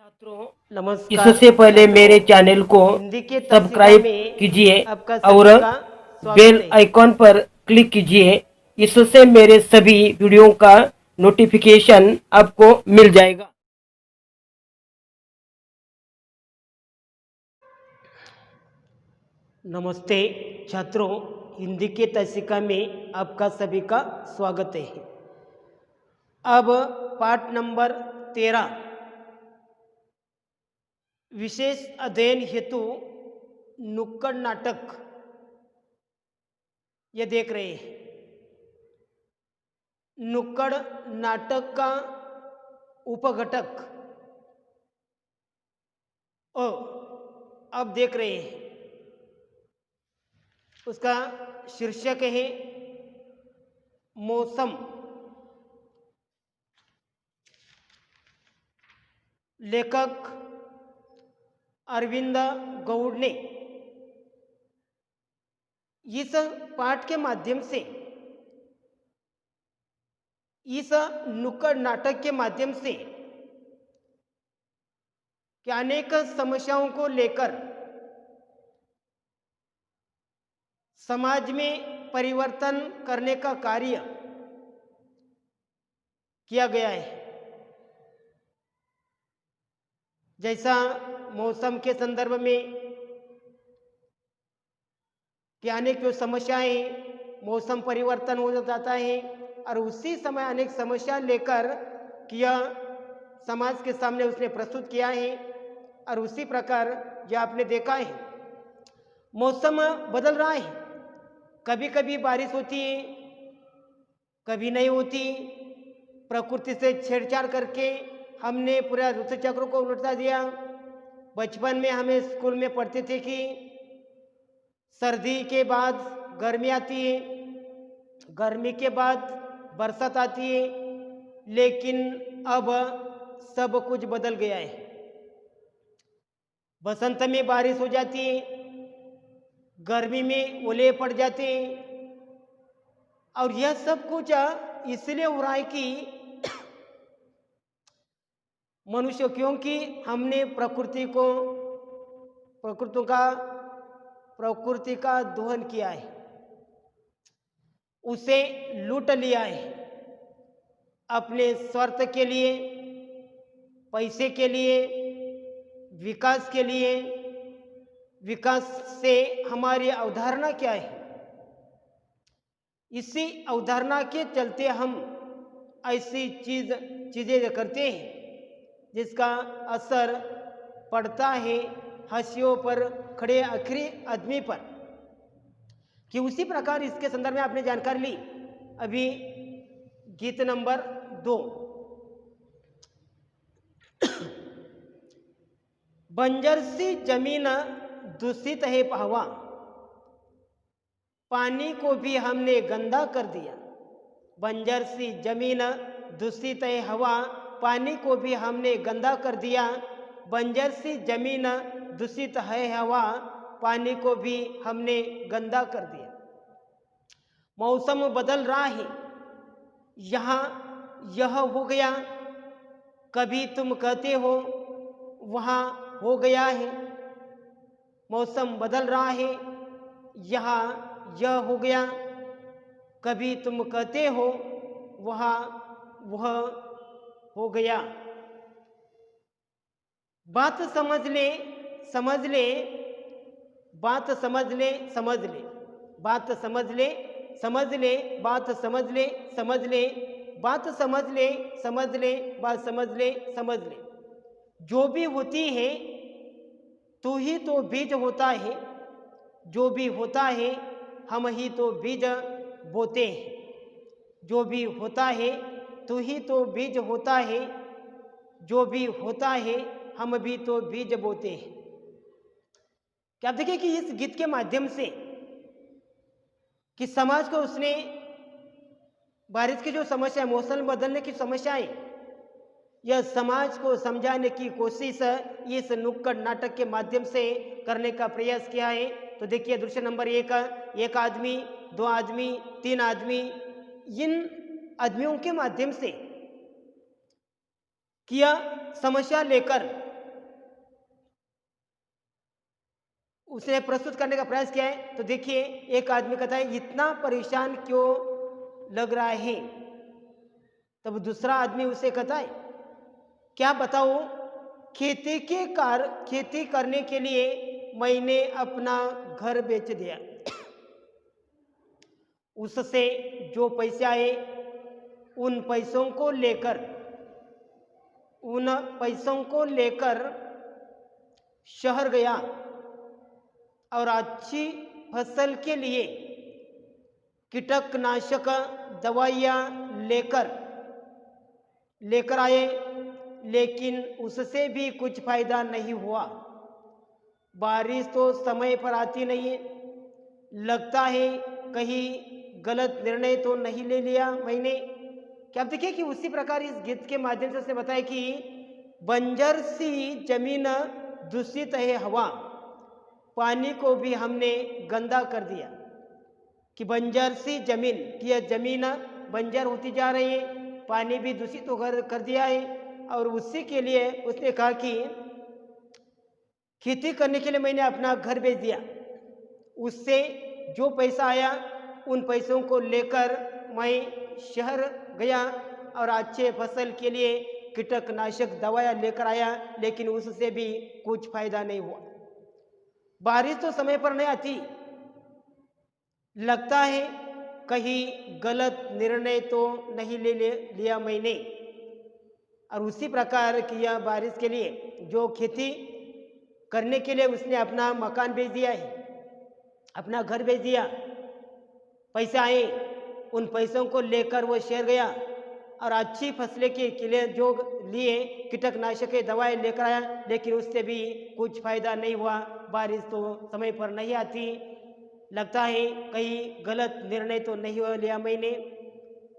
छात्रों, नमस्कार इससे पहले छात्रों, मेरे चैनल को हिंदी के तर्जिका सब्सक्राइब में कीजिए आपका और सभी का स्वागत बेल है। आइकॉन पर क्लिक कीजिए। इससे मेरे सभी वीडियो का नोटिफिकेशन आपको मिल जाएगा। नमस्ते छात्रों, हिंदी के तर्जिका में आपका सभी का स्वागत है। अब पाठ नंबर 13 विशेष अध्ययन हेतु नुक्कड़ नाटक ये देख रहे हैं। नुक्कड़ नाटक का उपघटक ओ अब देख रहे हैं। उसका शीर्षक है मौसम। लेखक अरविंद गौड़ ने इस पाठ के माध्यम से, इस नुक्कड़ नाटक के माध्यम से कि अनेक समस्याओं को लेकर समाज में परिवर्तन करने का कार्य किया गया है। जैसा मौसम के संदर्भ में कि अनेक जो समस्याएं, मौसम परिवर्तन हो जाता है और उसी समय अनेक समस्या लेकर किया समाज के सामने उसने प्रस्तुत किया है। और उसी प्रकार जो आपने देखा है, मौसम बदल रहा है। कभी कभी बारिश होती है, कभी नहीं होती। प्रकृति से छेड़छाड़ करके हमने पूरा ऋतु चक्र को उलटा दिया। बचपन में हमें स्कूल में पढ़ते थे कि सर्दी के बाद गर्मी आती है, गर्मी के बाद बरसात आती है। लेकिन अब सब कुछ बदल गया है। बसंत में बारिश हो जाती है, गर्मी में ओले पड़ जाते हैं। और यह सब कुछ इसलिए हो रहा है कि मनुष्य, क्योंकि हमने प्रकृति का दोहन किया है, उसे लूट लिया है अपने स्वार्थ के लिए, पैसे के लिए, विकास के लिए। विकास से हमारी अवधारणा क्या है? इसी अवधारणा के चलते हम ऐसी चीजें करते हैं जिसका असर पड़ता है हाशियों पर खड़े आखिरी आदमी पर। कि उसी प्रकार इसके संदर्भ में आपने जानकारी ली। अभी गीत नंबर 2, बंजर सी जमीन दूषित है हवा, पानी को भी हमने गंदा कर दिया। बंजर सी जमीन दूषित है हवा, पानी को भी हमने गंदा कर दिया। बंजर सी जमीन दूषित है हवा, पानी को भी हमने गंदा कर दिया। मौसम बदल रहा है, यहाँ यह हो गया, कभी तुम कहते हो वहाँ हो गया है। मौसम बदल रहा है, यहाँ यह हो गया, कभी तुम कहते हो वहाँ वह हो गया। बात समझ ले, समझ ले, बात समझ ले, समझ ले, बात समझ ले, समझ ले, बात समझ ले, समझ ले, बात समझ ले, समझ ले, बात समझ ले, समझ ले। जो भी होती है तू ही तो बीज होता है, जो भी होता है हम ही तो बीज बोते हैं। जो भी होता है तू ही तो बीज होता है, जो भी होता है हम भी तो बीज बोते हैं। क्या आप देखिए कि इस गीत के माध्यम से कि समाज को उसने बारिश की जो समस्या, मौसम बदलने की समस्याएं, यह समाज को समझाने की कोशिश इस नुक्कड़ नाटक के माध्यम से करने का प्रयास किया है। तो देखिए दृश्य नंबर 1, एक आदमी, 2 आदमी, 3 आदमी, इन आदमियों के माध्यम से किया समस्या लेकर उसने प्रस्तुत करने का प्रयास किया है। तो देखिए, एक आदमी कहता है इतना परेशान क्यों लग रहा है। तब दूसरा आदमी उसे कहता है क्या बताऊं, खेती करने के लिए मैंने अपना घर बेच दिया। उससे जो पैसे आए उन पैसों को लेकर शहर गया और अच्छी फसल के लिए कीटकनाशक दवाइयाँ लेकर आए, लेकिन उससे भी कुछ फायदा नहीं हुआ। बारिश तो समय पर आती नहीं है। लगता है कहीं गलत निर्णय तो नहीं ले लिया मैंने। क्या आप देखिए कि उसी प्रकार इस गीत के माध्यम से उसने बताया कि बंजर सी जमीन, दूषित है हवा, पानी को भी हमने गंदा कर दिया। कि बंजर सी जमीन, कि यह जमीन बंजर होती जा रही है, पानी भी दूषित कर दिया है। और उसी के लिए उसने कहा कि खेती करने के लिए मैंने अपना घर बेच दिया। उससे जो पैसा आया उन पैसों को लेकर मैं शहर गया और अच्छे फसल के लिए कीटकनाशक दवाइयाँ लेकर आया, लेकिन उससे भी कुछ फायदा नहीं हुआ। बारिश तो समय पर नहीं आती। लगता है कहीं गलत निर्णय तो नहीं लिया मैंने। और उसी प्रकार की यह बारिश के लिए जो खेती करने के लिए उसने अपना मकान बेच दिया है, अपना घर बेच दिया। पैसे आए, उन पैसों को लेकर वो शहर गया और अच्छी फसलें के लिए जो लिए कीटकनाशक दवाएं लेकर आया, लेकिन उससे भी कुछ फायदा नहीं हुआ। बारिश तो समय पर नहीं आती। लगता है कहीं गलत निर्णय तो नहीं लिया मैंने।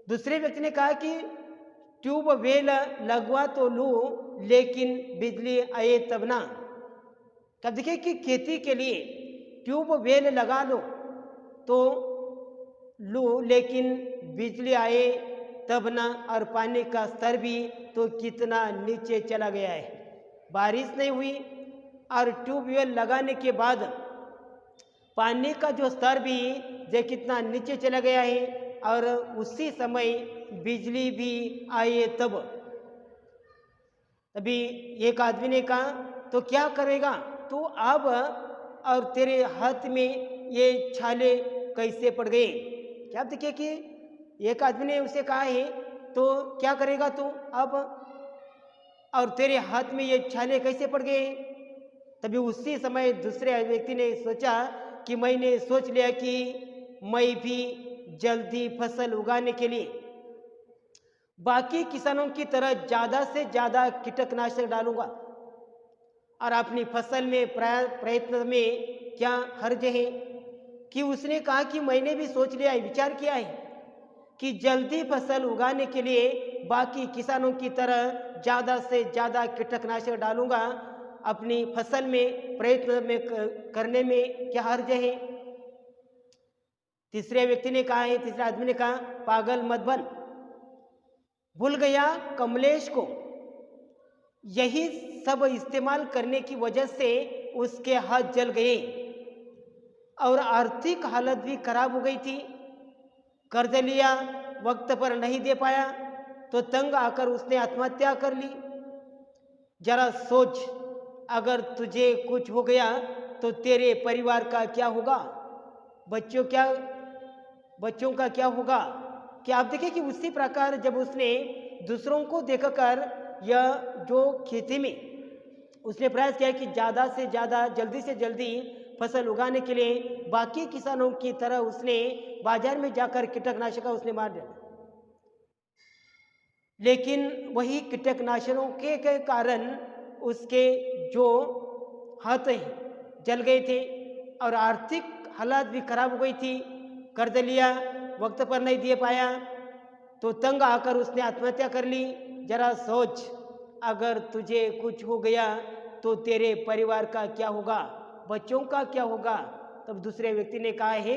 दूसरे व्यक्ति ने कहा कि ट्यूबवेल लगवा तो लूँ, लेकिन बिजली आए तब ना। तब देखिए कि खेती के लिए ट्यूबवेल लगा लो तो लूँ, लेकिन बिजली आए तब ना। और पानी का स्तर भी तो कितना नीचे चला गया है। बारिश नहीं हुई और ट्यूबवेल लगाने के बाद पानी का जो स्तर भी जो कितना नीचे चला गया है, और उसी समय बिजली भी आए तब। अभी एक आदमी ने कहा तो क्या करेगा तो अब, और तेरे हाथ में ये छाले कैसे पड़ गए। क्या आप देखिए कि एक आदमी ने उसे कहा है तो क्या करेगा तू अब, और तेरे हाथ में ये छाले कैसे पड़ गए। तभी उसी समय दूसरे व्यक्ति ने सोचा कि मैंने सोच लिया कि मैं भी जल्दी फसल उगाने के लिए बाकी किसानों की तरह ज़्यादा से ज़्यादा कीटकनाशक डालूंगा, और अपनी फसल में प्रयत्न में क्या हर्ज है। कि उसने कहा कि मैंने भी सोच लिया है, विचार किया है कि जल्दी फसल उगाने के लिए बाकी किसानों की तरह ज़्यादा से ज़्यादा कीटकनाशक डालूंगा, अपनी फसल में प्रयत्न में करने में क्या हर्ज है। तीसरे व्यक्ति ने कहा है, तीसरे आदमी ने कहा पागल मत बन। भूल गया कमलेश को यही सब इस्तेमाल करने की वजह से उसके हाथ जल गए और आर्थिक हालत भी खराब हो गई थी। कर्ज लिया, वक्त पर नहीं दे पाया तो तंग आकर उसने आत्महत्या कर ली। जरा सोच, अगर तुझे कुछ हो गया तो तेरे परिवार का क्या होगा, बच्चों का क्या होगा। क्या आप देखिए कि उसी प्रकार जब उसने दूसरों को देखकर यह जो खेती में उसने प्रयास किया कि ज़्यादा से ज़्यादा जल्दी से जल्दी फसल उगाने के लिए बाकी किसानों की तरह उसने बाजार में जाकर कीटकनाशक उसने मार दिया, लेकिन वही कीटकनाशकों के कारण उसके जो हाथ जल गए थे और आर्थिक हालात भी खराब हो गई थी। कर्ज लिया, वक्त पर नहीं दे पाया तो तंग आकर उसने आत्महत्या कर ली। जरा सोच, अगर तुझे कुछ हो गया तो तेरे परिवार का क्या होगा, बच्चों का क्या होगा। तब दूसरे व्यक्ति ने कहा है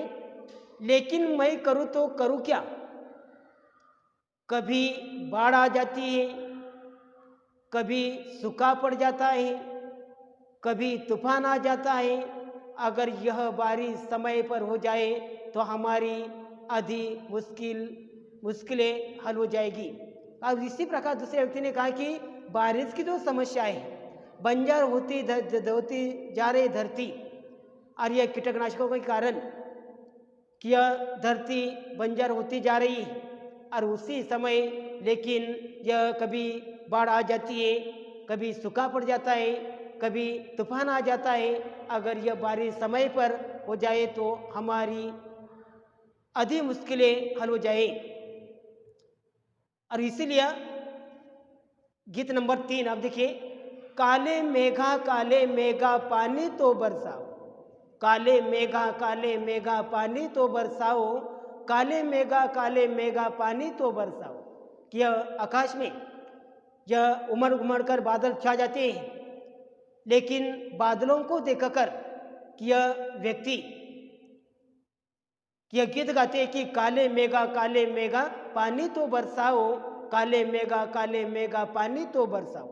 लेकिन मैं करूँ तो करूँ क्या। कभी बाढ़ आ जाती है, कभी सूखा पड़ जाता है, कभी तूफान आ जाता है, अगर यह बारिश समय पर हो जाए तो हमारी आधी मुश्किलें हल हो जाएगी। अब इसी प्रकार दूसरे व्यक्ति ने कहा कि बारिश की जो समस्या है, बंजर होती जा रही धरती और यह कीटनाशकों के कारण कि यह धरती बंजर होती जा रही है और उसी समय लेकिन यह कभी बाढ़ आ जाती है, कभी सूखा पड़ जाता है, कभी तूफान आ जाता है। अगर यह बारिश समय पर हो जाए तो हमारी आधी मुश्किलें हल हो जाए। और इसीलिए गीत नंबर 3 आप देखिए, काले मेघा पानी तो बरसाओ, काले मेघा पानी तो बरसाओ, काले मेघा पानी तो बरसाओ। कि यह आकाश में यह उमड़ कर बादल छा जाते हैं, लेकिन बादलों को देखकर कि यह व्यक्ति कि यह गीत गाते हैं कि काले मेघा पानी तो बरसाओ, काले मेघा पानी तो बरसाओ।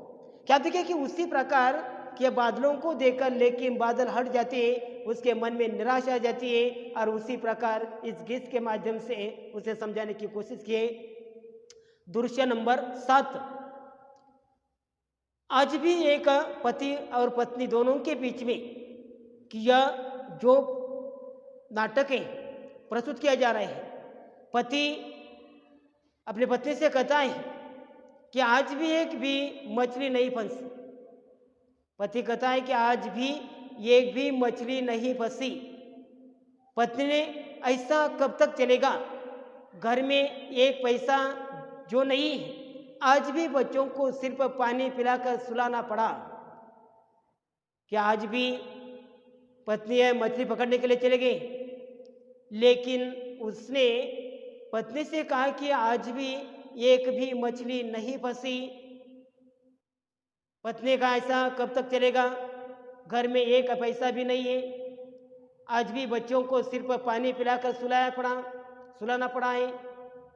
क्या देखिए कि उसी प्रकार कि बादलों को देखकर लेकिन बादल हट जाते हैं, उसके मन में निराशा आ जाती है और उसी प्रकार इस गीत के माध्यम से उसे समझाने की कोशिश की है। दृश्य नंबर 7, आज भी एक पति और पत्नी दोनों के बीच में कि यह जो नाटक है प्रस्तुत किया जा रहा है। पति अपनी पत्नी से कहता है कि आज भी एक भी मछली नहीं फंसी। पति कहता है कि आज भी एक भी मछली नहीं फंसी। पत्नी ने ऐसा कब तक चलेगा, घर में एक पैसा जो नहीं है, आज भी बच्चों को सिर्फ पानी पिलाकर सुलाना पड़ा। क्या आज भी पत्नी है मछली पकड़ने के लिए चले गए, लेकिन उसने पत्नी से कहा कि आज भी एक भी मछली नहीं फंसी। पत्नी का ऐसा कब तक चलेगा, घर में एक पैसा भी नहीं है, आज भी बच्चों को सिर्फ पानी पिलाकर सुलाना पड़ा है।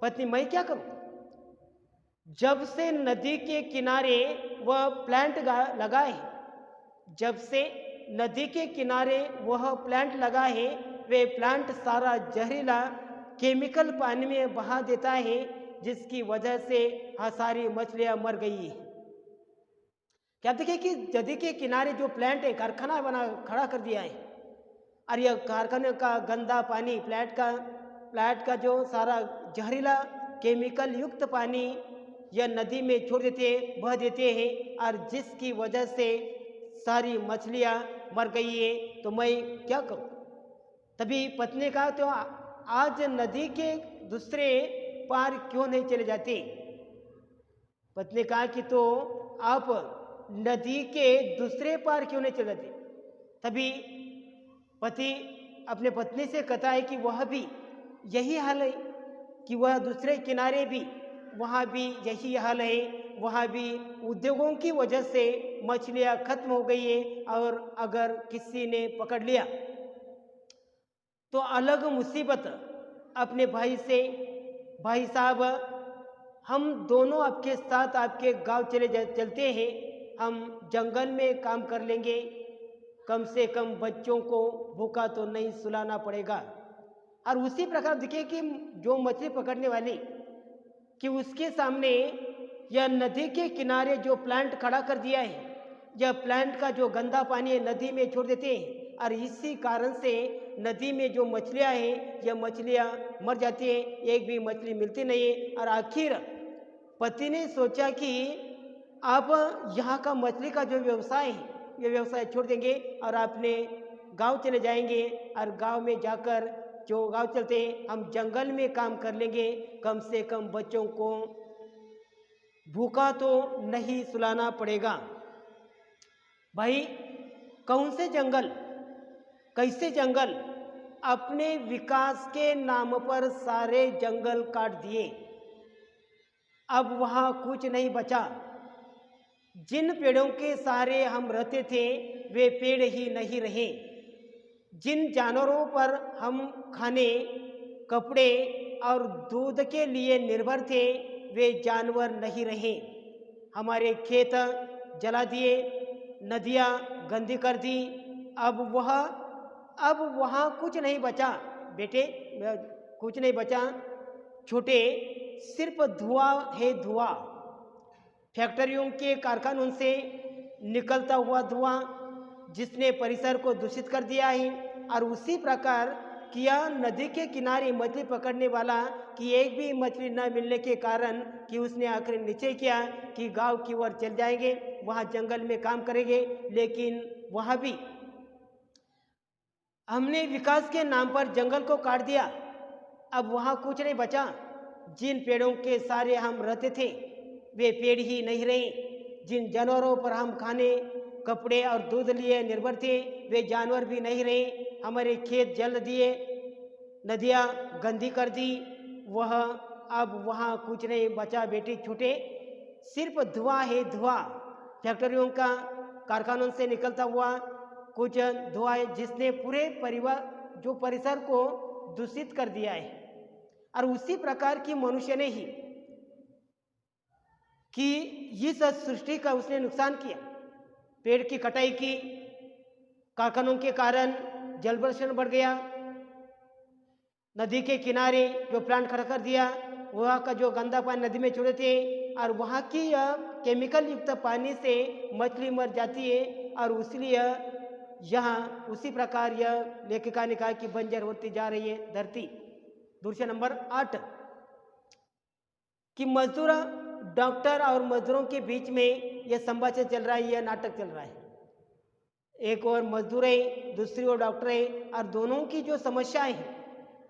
पत्नी मैं क्या करूं? जब से नदी के किनारे वह प्लांट लगा है, जब से नदी के किनारे वह प्लांट लगा है, वे प्लांट सारा जहरीला केमिकल पानी में बहा देता है, जिसकी वजह से सारी मछलियां मर गई है। क्या देखिए कि नदी के किनारे जो प्लांट है, कारखाना बना खड़ा कर दिया है और यह कारखाने का गंदा पानी, प्लांट का जो सारा जहरीला केमिकल युक्त पानी यह नदी में छोड़ देते हैं, बह देते हैं और जिसकी वजह से सारी मछलियां मर गई है। तो मैं क्या करूं? तभी पत्नी कहा तो आज नदी के दूसरे पार क्यों नहीं चले जाते? पत्नी कहा कि तो आप नदी के दूसरे पार क्यों नहीं चले जाते? तभी पति अपने पत्नी से कहता है कि वह भी यही हाल है, कि वह दूसरे किनारे भी वहाँ भी यही हाल है, वहाँ भी उद्योगों की वजह से मछलियाँ खत्म हो गई है और अगर किसी ने पकड़ लिया तो अलग मुसीबत अपने भाई से, भाई साहब हम दोनों आपके साथ आपके गांव चलते हैं, हम जंगल में काम कर लेंगे, कम से कम बच्चों को भूखा तो नहीं सुलाना पड़ेगा। और उसी प्रकार देखिए कि जो मछली पकड़ने वाली कि उसके सामने यह नदी के किनारे जो प्लांट खड़ा कर दिया है, यह प्लांट का जो गंदा पानी है नदी में छोड़ देते हैं और इसी कारण से नदी में जो मछलियां हैं यह मछलियां मर जाती हैं, एक भी मछली मिलती नहीं है। और आखिर पति ने सोचा कि अब यहाँ का मछली का जो व्यवसाय है ये व्यवसाय छोड़ देंगे और अपने गांव चले जाएंगे और गांव में जाकर जो गांव चलते हैं हम जंगल में काम कर लेंगे, कम से कम बच्चों को भूखा तो नहीं सुलाना पड़ेगा। भाई कौन से जंगल, कैसे जंगल? अपने विकास के नाम पर सारे जंगल काट दिए, अब वहाँ कुछ नहीं बचा। जिन पेड़ों के सहारे हम रहते थे वे पेड़ ही नहीं रहे, जिन जानवरों पर हम खाने, कपड़े और दूध के लिए निर्भर थे वे जानवर नहीं रहे। हमारे खेत जला दिए, नदियाँ गंदी कर दी, अब वह अब वहाँ कुछ नहीं बचा बेटे, कुछ नहीं बचा छोटे, सिर्फ धुआं है धुआं। फैक्ट्रियों के कारखानों से निकलता हुआ धुआं जिसने परिसर को दूषित कर दिया है। और उसी प्रकार किया नदी के किनारे मछली पकड़ने वाला कि एक भी मछली न मिलने के कारण कि उसने आखिर निश्चय किया कि गांव की ओर चल जाएंगे, वहाँ जंगल में काम करेंगे। लेकिन वहाँ भी हमने विकास के नाम पर जंगल को काट दिया। अब वहाँ कुछ नहीं बचा। जिन पेड़ों के सारे हम रहते थे वे पेड़ ही नहीं रहे। जिन जानवरों पर हम खाने, कपड़े और दूध लिए निर्भर थे वे जानवर भी नहीं रहे। हमारे खेत जल दिए, नदियाँ गंदी कर दी। वह अब वहाँ कुछ नहीं बचा बेटे छोटे, सिर्फ धुआं है धुआं। फैक्ट्रियों का, कारखानों से निकलता हुआ कुछ धुआं है जिसने पूरे परिवार जो परिसर को दूषित कर दिया है। और उसी प्रकार की मनुष्य ने ही कि इस सृष्टि का उसने नुकसान किया। पेड़ की कटाई की, कारखानों के कारण जल प्रदूषण बढ़ गया। नदी के किनारे जो प्लांट खड़ा कर दिया, वहाँ का जो गंदा पानी नदी में छोड़े थे और वहाँ की यह केमिकल युक्त पानी से मछली मर जाती है। और इसलिए यहाँ उसी प्रकार यह लेखिका ने कहा कि बंजर होती जा रही है धरती। दूसरा नंबर 8 कि मजदूर, डॉक्टर और मजदूरों के बीच में यह संभाषण चल रहा है, यह नाटक चल रहा है। एक और मजदूर है, दूसरी ओर डॉक्टर है, और दोनों की जो समस्याएं हैं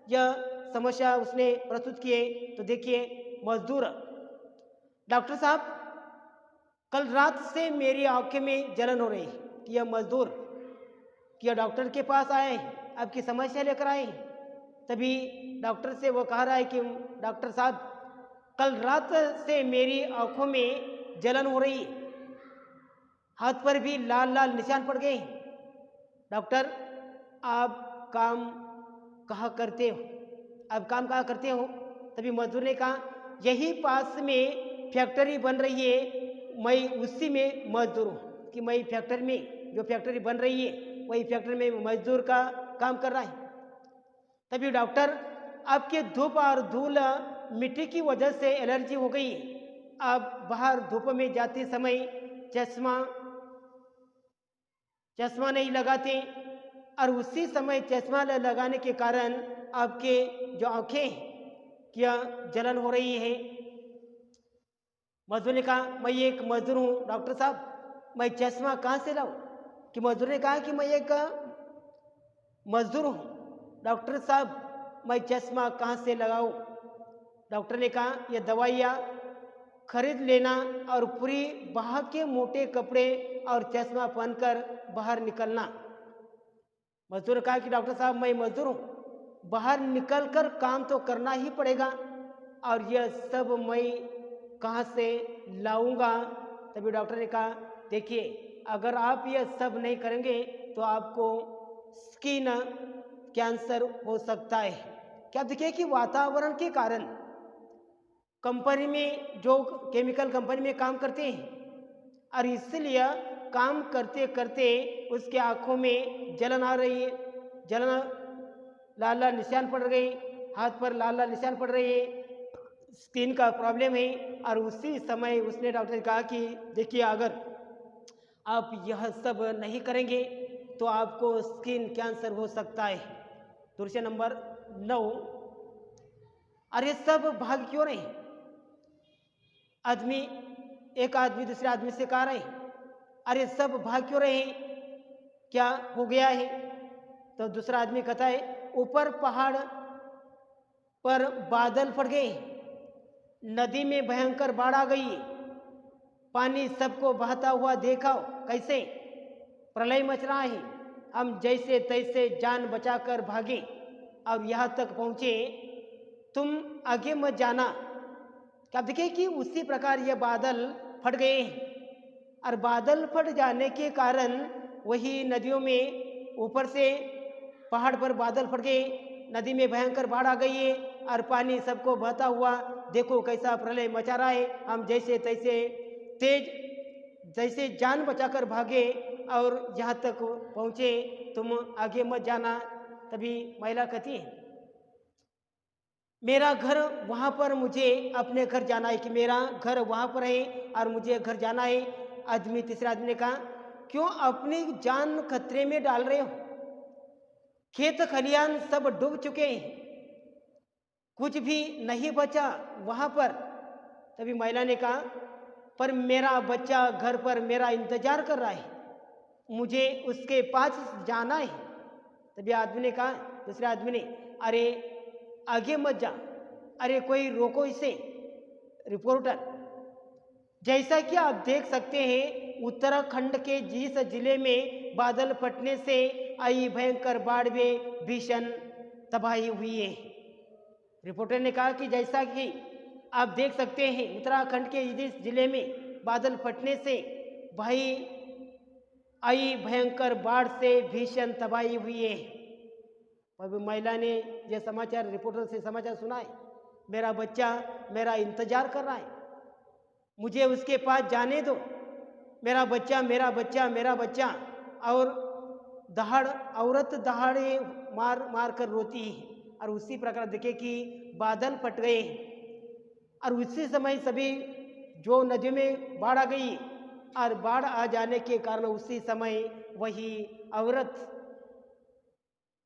यह समस्या उसने प्रस्तुत किए। तो देखिए, मजदूर, डॉक्टर साहब कल रात से मेरी आंखें में जलन हो रही है। कि यह मजदूर कि डॉक्टर के पास आए हैं, आपकी समस्या लेकर आए हैं। तभी डॉक्टर से वो कह रहा है कि डॉक्टर साहब कल रात से मेरी आंखों में जलन हो रही है, हाथ पर भी लाल लाल निशान पड़ गए। डॉक्टर आप काम कहाँ करते हो, आप काम कहाँ करते हो? तभी मजदूर ने कहा यही पास में फैक्ट्री बन रही है, मैं उसी में मजदूर हूँ। कि मैं फैक्ट्री में जो फैक्ट्री बन रही है वही फैक्ट्री में मजदूर का काम कर रहा है। तभी डॉक्टर आपके धूप और धूल मिट्टी की वजह से एलर्जी हो गई, आप बाहर धूप में जाते समय चश्मा नहीं लगाते और उसी समय चश्मा लगाने के कारण आपके जो आंखें क्या जलन हो रही है। मजदूर ने कहा मैं एक मजदूर हूँ डॉक्टर साहब, मैं चश्मा कहाँ से लाऊं? कि मजदूर ने कहा कि मैं एक मजदूर हूँ डॉक्टर साहब, मैं चश्मा कहाँ से लगाऊं? डॉक्टर ने कहा यह दवाइयाँ खरीद लेना और पूरी बाह के मोटे कपड़े और चश्मा पहनकर बाहर निकलना। मजदूर ने कहा कि डॉक्टर साहब मैं मजदूर हूँ, बाहर निकलकर काम तो करना ही पड़ेगा और यह सब मैं कहाँ से लाऊंगा? तभी डॉक्टर ने कहा देखिए अगर आप यह सब नहीं करेंगे तो आपको स्किन कैंसर हो सकता है। क्या देखिए कि वातावरण के कारण कंपनी में जो केमिकल कंपनी में काम करते हैं और इसलिए काम करते करते उसके आँखों में जलन आ रही है, जलन लाल लाल निशान पड़ गए, हाथ पर लाल लाल निशान पड़ रहे हैं, स्किन का प्रॉब्लम है। और उसी समय उसने डॉक्टर ने कहा कि देखिए अगर आप यह सब नहीं करेंगे तो आपको स्किन कैंसर हो सकता है। दूसरे नंबर 9 अरे सब भाग क्यों नहीं? एक आदमी दूसरे आदमी से कह रहे अरे सब भाग क्यों रहे, क्या हो गया है? तो दूसरा आदमी कहता है ऊपर पहाड़ पर बादल फट गए, नदी में भयंकर बाढ़ आ गई, पानी सबको बहता हुआ देखा कैसे प्रलय मच रहा है। हम जैसे तैसे जान बचाकर भागे और यहाँ तक पहुँचे, तुम आगे मत जाना। क्या देखिए कि उसी प्रकार ये बादल फट गए और बादल फट जाने के कारण वही नदियों में ऊपर से पहाड़ पर बादल फट गए, नदी में भयंकर बाढ़ आ गई है और पानी सबको बहता हुआ देखो कैसा प्रलय मचा रहा है। हम जैसे तैसे तेज जैसे जान बचाकर भागे और जहाँ तक पहुँचे तुम आगे मत जाना। तभी महिला कहती है मेरा घर वहाँ पर, मुझे अपने घर जाना है, कि मेरा घर वहाँ पर है और मुझे घर जाना है। आदमी, तीसरा आदमी ने कहा क्यों अपनी जान खतरे में डाल रहे हो? खेत खलियान सब डूब चुके हैं, कुछ भी नहीं बचा वहाँ पर। तभी महिला ने कहा पर मेरा बच्चा घर पर मेरा इंतजार कर रहा है, मुझे उसके पास जाना है। तभी आदमी ने कहा, दूसरे आदमी ने, अरे आगे मत जा, अरे कोई रोको इसे। रिपोर्टर, जैसा कि आप देख सकते हैं उत्तराखंड के जिस जिले में बादल फटने से आई भयंकर बाढ़ में भीषण तबाही हुई है। रिपोर्टर ने कहा कि जैसा कि आप देख सकते हैं उत्तराखंड के जिस जिले में बादल फटने से भाई आई भयंकर बाढ़ से भीषण तबाही हुई है। और महिला ने यह समाचार रिपोर्टर से समाचार सुनाए, मेरा बच्चा मेरा इंतजार कर रहा है, मुझे उसके पास जाने दो, मेरा बच्चा मेरा बच्चा मेरा बच्चा। और औरत दहाड़े मार मार कर रोती है। और उसी प्रकार देखे कि बादल फट गए और उसी समय सभी जो नदी में बाढ़ आ गई और बाढ़ आ जाने के कारण उसी समय वही औरत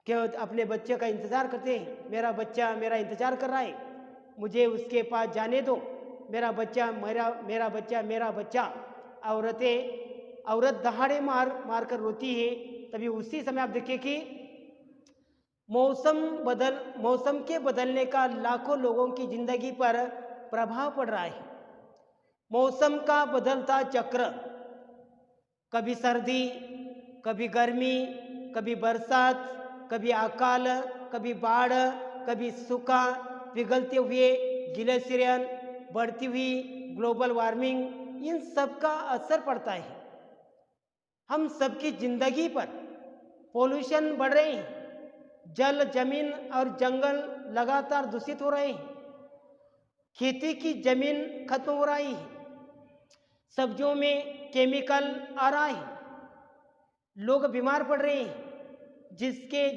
क्या अपने बच्चे का इंतज़ार करते हैं, मेरा बच्चा मेरा इंतज़ार कर रहा है, मुझे उसके पास जाने दो, मेरा बच्चा मेरा मेरा बच्चा मेरा बच्चा। औरत दहाड़े मार मार कर रोती है। तभी उसी समय आप देखिए कि मौसम के बदलने का लाखों लोगों की जिंदगी पर प्रभाव पड़ रहा है। मौसम का बदलता चक्र, कभी सर्दी, कभी गर्मी, कभी बरसात, कभी अकाल, कभी बाढ़, कभी सूखा, पिघलते हुए ग्लेशियर, बढ़ती हुई ग्लोबल वार्मिंग, इन सब का असर पड़ता है हम सबकी जिंदगी पर। पोल्यूशन बढ़ रहे हैं, जल जमीन और जंगल लगातार दूषित हो रहे हैं, खेती की जमीन खत्म हो रही है, सब्जियों में केमिकल आ रहा है, लोग बीमार पड़ रहे हैं, जिसके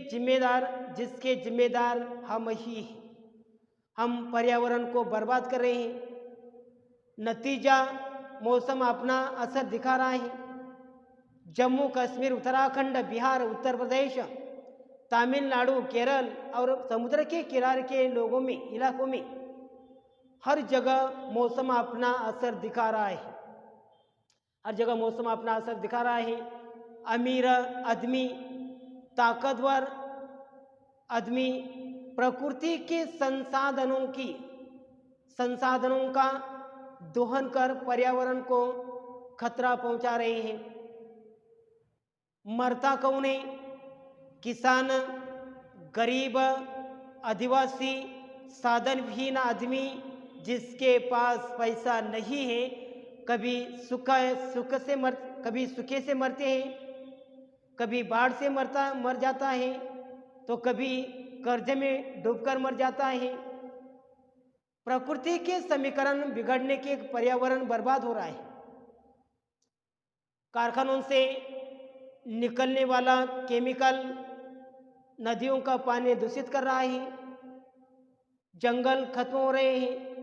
जिम्मेदार हम ही हैं। हम पर्यावरण को बर्बाद कर रहे हैं। नतीजा मौसम अपना असर दिखा रहा है। जम्मू कश्मीर, उत्तराखंड, बिहार, उत्तर प्रदेश, तमिलनाडु, केरल और समुद्र के किनारे के इलाकों में हर जगह मौसम अपना असर दिखा रहा है। हर जगह मौसम अपना असर दिखा रहा है। अमीर आदमी, ताकतवर आदमी प्रकृति के संसाधनों का दोहन कर पर्यावरण को खतरा पहुंचा रहे हैं। मरता कौन है? किसान, गरीब, आदिवासी, साधनहीन आदमी जिसके पास पैसा नहीं है, कभी कभी सूखे से मरते हैं, कभी बाढ़ से मर जाता है, तो कभी कर्ज में डूबकर मर जाता है। प्रकृति के समीकरण बिगड़ने के पर्यावरण बर्बाद हो रहा है। कारखानों से निकलने वाला केमिकल नदियों का पानी दूषित कर रहा है, जंगल खत्म हो रहे हैं,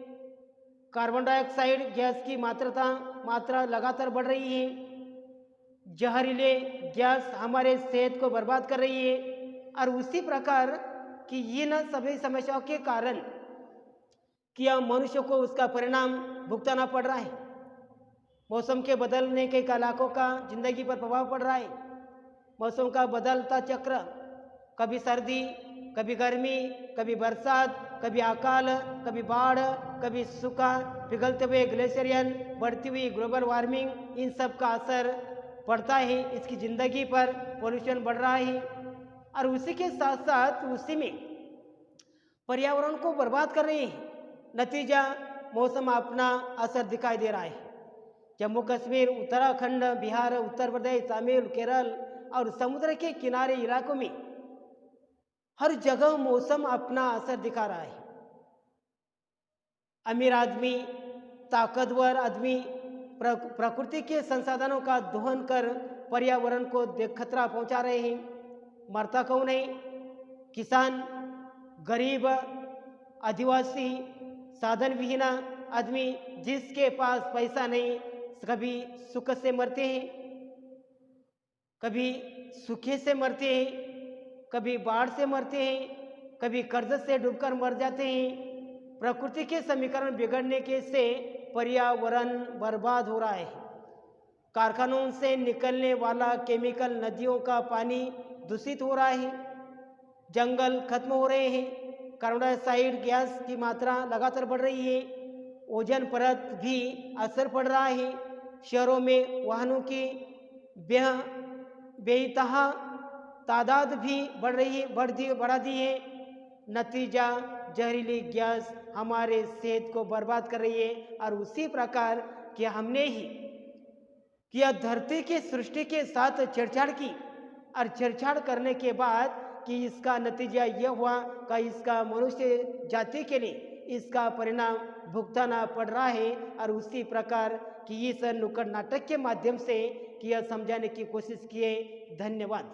कार्बन डाइऑक्साइड गैस की मात्रा लगातार बढ़ रही है, जहरीले गैस हमारे सेहत को बर्बाद कर रही है। और उसी प्रकार की इन सभी समस्याओं के कारण क्या मनुष्य को उसका परिणाम भुगतना पड़ रहा है। मौसम के बदलने के इलाकों का जिंदगी पर प्रभाव पड़ रहा है। मौसम का बदलता चक्र, कभी सर्दी, कभी गर्मी, कभी बरसात, कभी अकाल, कभी बाढ़, कभी सूखा, पिघलते हुए ग्लेशियर, बढ़ती हुई ग्लोबल वार्मिंग, इन सब का असर पड़ता है इसकी ज़िंदगी पर। पोल्यूशन बढ़ रहा है और उसी के साथ साथ उसी में पर्यावरण को बर्बाद कर रहे हैं। नतीजा मौसम अपना असर दिखाई दे रहा है। जम्मू कश्मीर, उत्तराखंड, बिहार, उत्तर प्रदेश, तमिल, केरल और समुद्र के किनारे इलाकों में हर जगह मौसम अपना असर दिखा रहा है। अमीर आदमी, ताकतवर आदमी प्रकृति के संसाधनों का दोहन कर पर्यावरण को खतरा पहुंचा रहे हैं। मरता कौन है? किसान, गरीब, आदिवासी, साधन विहीन आदमी, जिसके पास पैसा नहीं, कभी सुख से मरते हैं, कभी सूखे से मरते हैं, कभी बाढ़ से मरते हैं, कभी कर्ज से डूबकर मर जाते हैं। प्रकृति के समीकरण बिगड़ने के से पर्यावरण बर्बाद हो रहा है। कारखानों से निकलने वाला केमिकल नदियों का पानी दूषित हो रहा है, जंगल खत्म हो रहे हैं, कार्बन डाइऑक्साइड गैस की मात्रा लगातार बढ़ रही है, ओजोन परत भी असर पड़ रहा है, शहरों में वाहनों की बेतहा तादाद भी बढ़ा दी है। नतीजा जहरीली गैस हमारे सेहत को बर्बाद कर रही है। और उसी प्रकार कि हमने ही किया धरती की सृष्टि के साथ छेड़छाड़ की, और छेड़छाड़ करने के बाद कि इसका नतीजा यह हुआ कि इसका मनुष्य जाति के लिए इसका परिणाम भुगताना पड़ रहा है। और उसी प्रकार कि इस नुक्कड़ नाटक के माध्यम से कि यह समझाने की कोशिश किए। धन्यवाद।